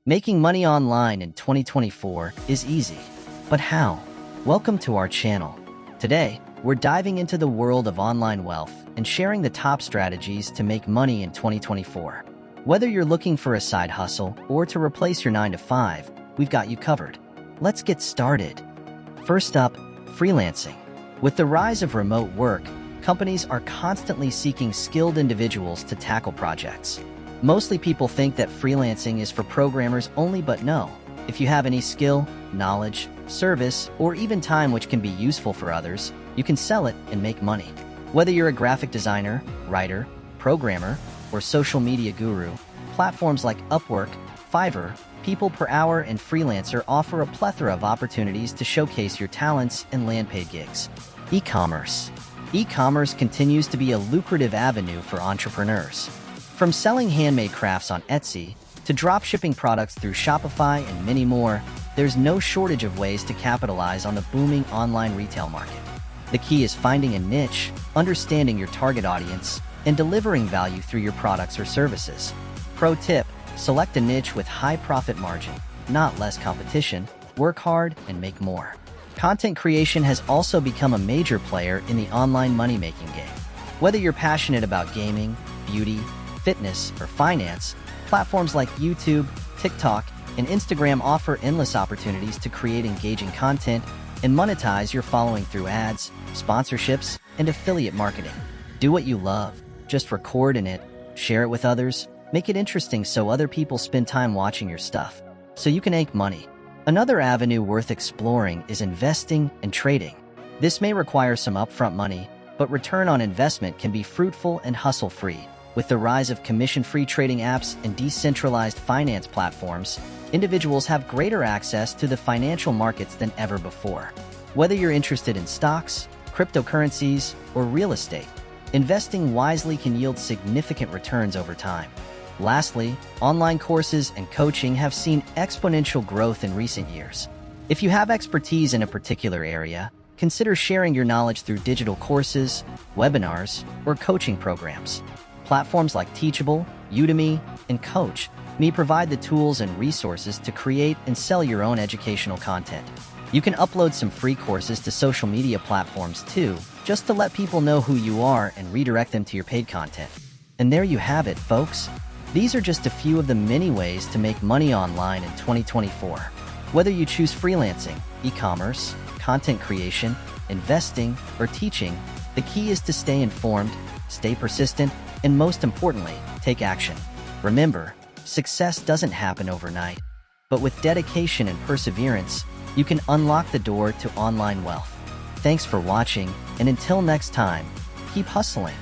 Making money online in 2024 is easy. But how? Welcome to our channel. Today, we're diving into the world of online wealth and sharing the top strategies to make money in 2024. Whether you're looking for a side hustle or to replace your 9-to-5, we've got you covered. Let's get started. First up, freelancing. With the rise of remote work, companies are constantly seeking skilled individuals to tackle projects. Mostly people think that freelancing is for programmers only, but no. If you have any skill, knowledge, service, or even time which can be useful for others, you can sell it and make money. Whether you're a graphic designer, writer, programmer, or social media guru, platforms like Upwork, Fiverr, People Per Hour, and Freelancer offer a plethora of opportunities to showcase your talents and land paid gigs. E-commerce. E-commerce continues to be a lucrative avenue for entrepreneurs. From selling handmade crafts on Etsy to dropshipping products through Shopify and many more, there's no shortage of ways to capitalize on the booming online retail market. The key is finding a niche, understanding your target audience, and delivering value through your products or services. Pro tip: select a niche with high profit margin, not less competition. Work hard and make more. Content creation has also become a major player in the online money-making game. Whether you're passionate about gaming, beauty, fitness, or finance, platforms like YouTube, TikTok, and Instagram offer endless opportunities to create engaging content and monetize your following through ads, sponsorships, and affiliate marketing. Do what you love. Just record in it, share it with others, make it interesting so other people spend time watching your stuff, so you can make money. Another avenue worth exploring is investing and trading. This may require some upfront money, but return on investment can be fruitful and hustle-free. With the rise of commission-free trading apps and decentralized finance platforms, individuals have greater access to the financial markets than ever before. Whether you're interested in stocks, cryptocurrencies, or real estate, investing wisely can yield significant returns over time. Lastly, online courses and coaching have seen exponential growth in recent years. If you have expertise in a particular area, consider sharing your knowledge through digital courses, webinars, or coaching programs. Platforms like Teachable, Udemy, and Coach may provide the tools and resources to create and sell your own educational content. You can upload some free courses to social media platforms too, just to let people know who you are and redirect them to your paid content. And there you have it, folks. These are just a few of the many ways to make money online in 2024. Whether you choose freelancing, e-commerce, content creation, investing, or teaching, the key is to stay informed, stay persistent, and most importantly, take action. Remember, success doesn't happen overnight, but with dedication and perseverance, you can unlock the door to online wealth. Thanks for watching, and until next time, keep hustling.